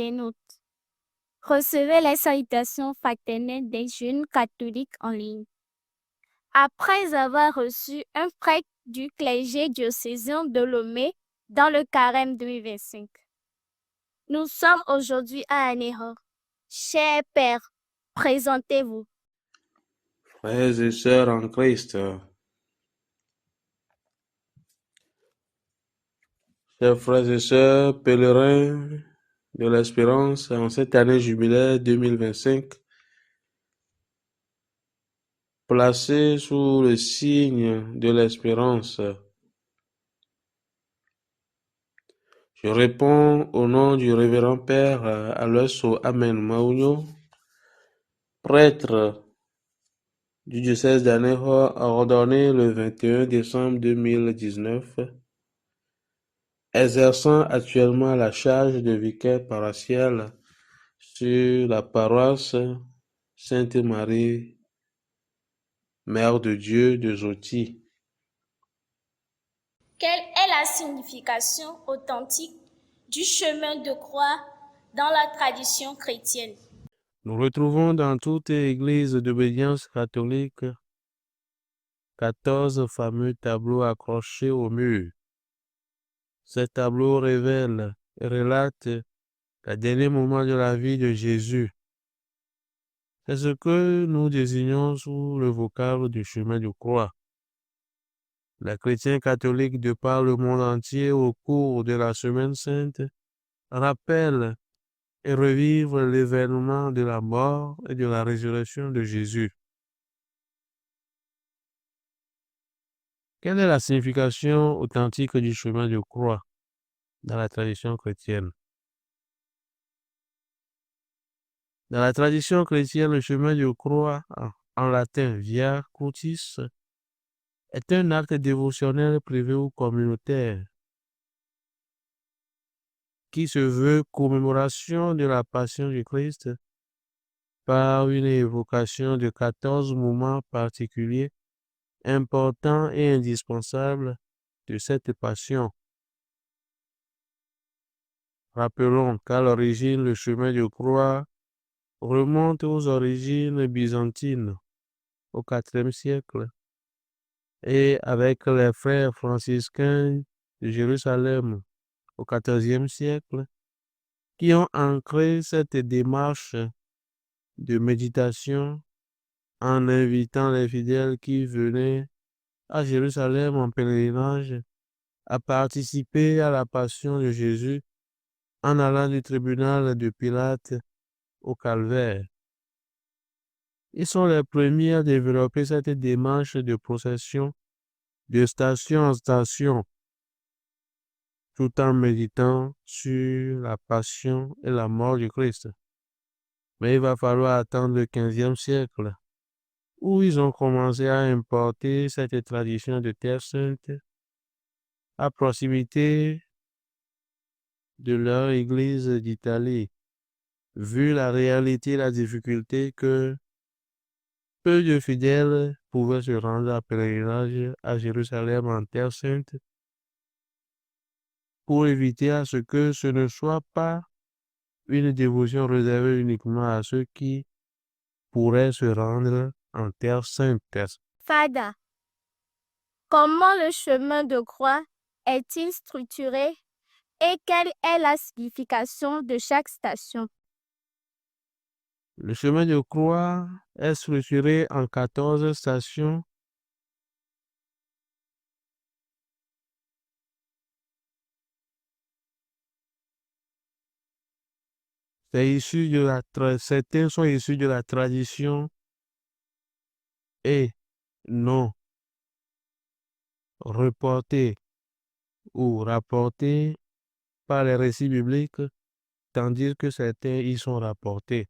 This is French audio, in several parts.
internautes. Recevez les salutations fraternelles des jeunes catholiques en ligne. Après avoir reçu un prêt du clergé diocésain de Lomé dans le carême 2025. Nous sommes aujourd'hui à Anéhor. Cher Père, présentez-vous. Frères et sœurs en Christ, chers frères et sœurs pèlerins de l'Espérance en cette année jubilaire 2025, placés sous le signe de l'Espérance, je réponds au nom du révérend Père Aloyso Amen Maunyo, prêtre du diocèse d'Anéhor, ordonné le 21 décembre 2019, exerçant actuellement la charge de vicaire paroissial sur la paroisse Sainte-Marie, Mère de Dieu de Zoti. Quelle est la signification authentique du chemin de croix dans la tradition chrétienne? Nous retrouvons dans toute église d'obédience catholique 14 fameux tableaux accrochés au mur. Ces tableaux révèlent et relatent les derniers moments de la vie de Jésus. C'est ce que nous désignons sous le vocable du chemin de croix. Les chrétiens catholiques de par le monde entier au cours de la Semaine sainte rappellent et revivent l'événement de la mort et de la résurrection de Jésus. Quelle est la signification authentique du chemin de croix dans la tradition chrétienne? Dans la tradition chrétienne, le chemin de croix, en latin Via Crucis, est un acte dévotionnel privé ou communautaire qui se veut commémoration de la passion du Christ par une évocation de 14 moments particuliers, importants et indispensables de cette passion. Rappelons qu'à l'origine, le chemin de croix remonte aux origines byzantines, au IVe siècle, et avec les frères franciscains de Jérusalem, au XIVe siècle, qui ont ancré cette démarche de méditation en invitant les fidèles qui venaient à Jérusalem en pèlerinage à participer à la passion de Jésus en allant du tribunal de Pilate au calvaire. Ils sont les premiers à développer cette démarche de procession de station en station, tout en méditant sur la passion et la mort du Christ. Mais il va falloir attendre le XVe siècle, où ils ont commencé à importer cette tradition de Terre Sainte à proximité de leur église d'Italie, vu la réalité et la difficulté que peu de fidèles pouvaient se rendre à pèlerinage à Jérusalem en Terre Sainte pour éviter à ce que ce ne soit pas une dévotion réservée uniquement à ceux qui pourraient se rendre en Terre Sainte. Fada, comment le chemin de croix est-il structuré et quelle est la signification de chaque station? Le chemin de croix est structuré en 14 stations certains sont issus de la tradition et non reportés ou rapportés par les récits bibliques, tandis que certains y sont rapportés.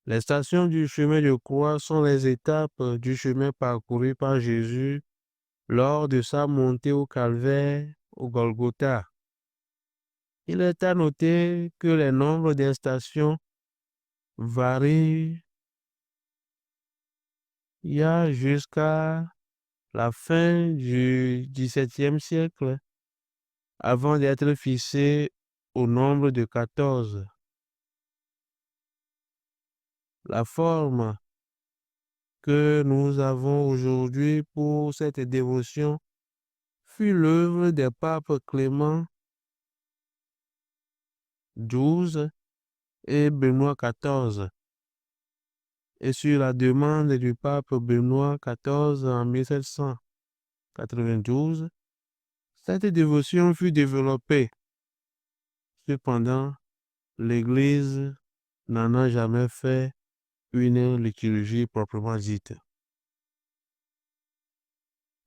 Les stations du chemin de croix sont les étapes du chemin parcouru par Jésus lors de sa montée au calvaire, au Golgotha. Il est à noter que les nombres des stations varient. Il y a jusqu'à la fin du XVIIe siècle, avant d'être fixé au nombre de 14. La forme que nous avons aujourd'hui pour cette dévotion fut l'œuvre des papes Clément XII et Benoît XIV. Et sur la demande du pape Benoît XIV en 1792, cette dévotion fut développée. Cependant, l'Église n'en a jamais fait une liturgie proprement dite.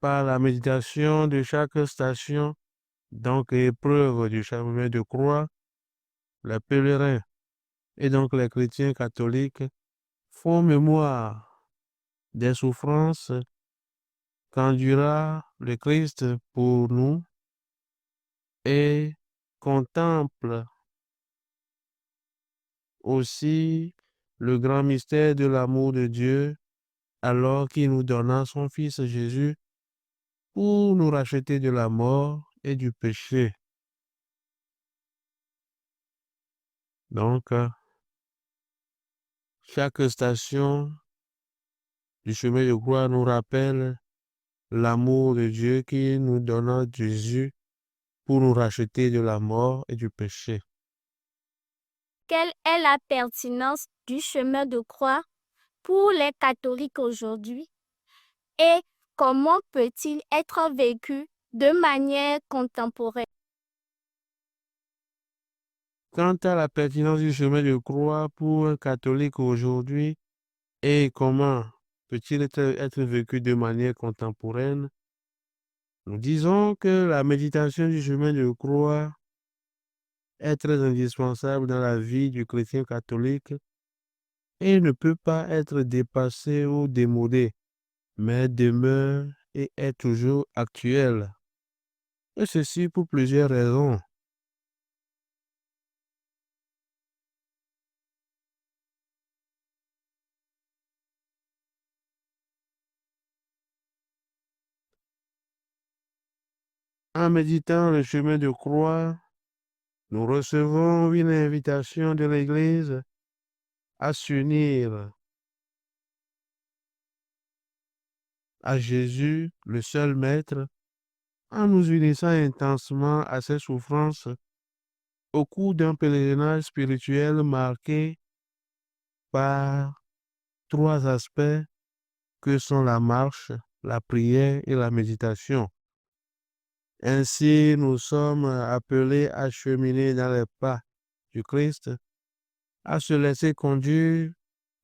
Par la méditation de chaque station, donc épreuve du chemin de croix, les pèlerins et donc les chrétiens catholiques font mémoire des souffrances qu'endura le Christ pour nous et contemplent aussi le grand mystère de l'amour de Dieu alors qu'il nous donna son Fils Jésus pour nous racheter de la mort et du péché. Donc, chaque station du chemin de croix nous rappelle l'amour de Dieu qui nous donna Jésus pour nous racheter de la mort et du péché. Quelle est la pertinence du chemin de croix pour les catholiques aujourd'hui et comment peut-il être vécu de manière contemporaine? Quant à la pertinence du chemin de croix pour un catholique aujourd'hui et comment peut-il être vécu de manière contemporaine, nous disons que la méditation du chemin de croix est très indispensable dans la vie du chrétien catholique et ne peut pas être dépassée ou démodée, mais demeure et est toujours actuelle. Et ceci pour plusieurs raisons. En méditant le chemin de croix, nous recevons une invitation de l'Église à s'unir à Jésus, le seul Maître, en nous unissant intensement à ses souffrances au cours d'un pèlerinage spirituel marqué par trois aspects que sont la marche, la prière et la méditation. Ainsi, nous sommes appelés à cheminer dans les pas du Christ, à se laisser conduire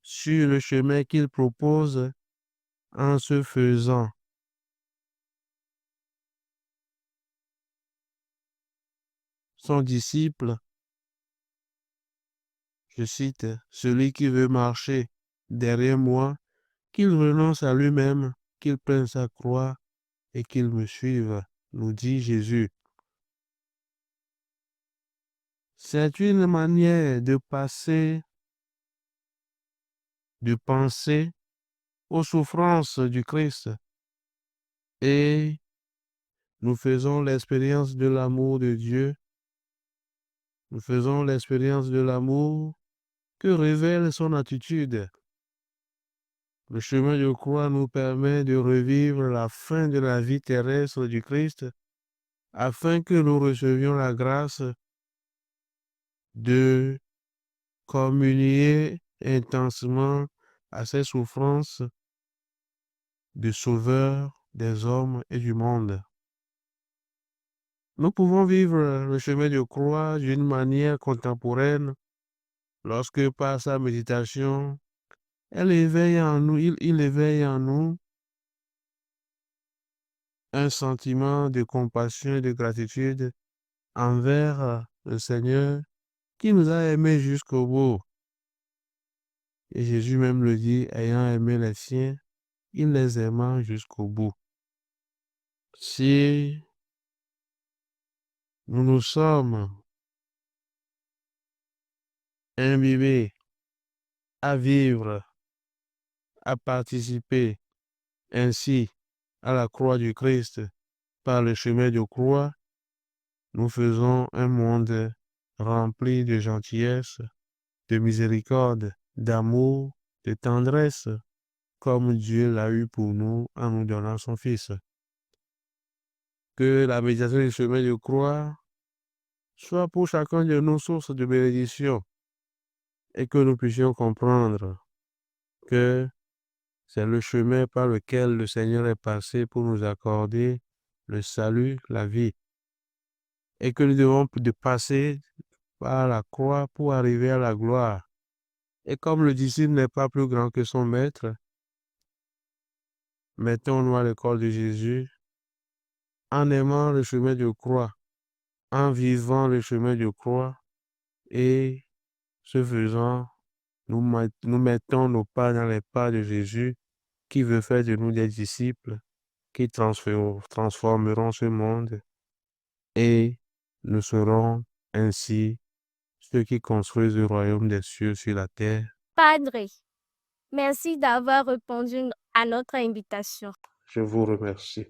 sur le chemin qu'il propose en se faisant son disciple. Je cite, celui qui veut marcher derrière moi, qu'il renonce à lui-même, qu'il prenne sa croix et qu'il me suive, nous dit Jésus. C'est une manière de passer, de penser aux souffrances du Christ et nous faisons l'expérience de l'amour de Dieu. Nous faisons l'expérience de l'amour que révèle son attitude. Le chemin de croix nous permet de revivre la fin de la vie terrestre du Christ afin que nous recevions la grâce de communier intensement à ses souffrances de sauveur des hommes et du monde. Nous pouvons vivre le chemin de croix d'une manière contemporaine lorsque par sa méditation, il éveille en nous un sentiment de compassion et de gratitude envers le Seigneur qui nous a aimés jusqu'au bout. Et Jésus même le dit, ayant aimé les siens, il les aima jusqu'au bout. Si nous nous sommes imbibés à vivre, à participer ainsi à la croix du Christ par le chemin de croix, nous faisons un monde remplis de gentillesse, de miséricorde, d'amour, de tendresse, comme Dieu l'a eu pour nous en nous donnant son Fils. Que la méditation du chemin de croix soit pour chacun de nous source de bénédiction et que nous puissions comprendre que c'est le chemin par lequel le Seigneur est passé pour nous accorder le salut, la vie, et que nous devons de passer par la croix pour arriver à la gloire. Et comme le disciple n'est pas plus grand que son maître, mettons-nous à l'école de Jésus en aimant le chemin de croix, en vivant le chemin de croix, et ce faisant, nous mettons nos pas dans les pas de Jésus qui veut faire de nous des disciples qui transformeront ce monde et nous serons ainsi ceux qui construisent le royaume des cieux sur la terre. Padre, merci d'avoir répondu à notre invitation. Je vous remercie.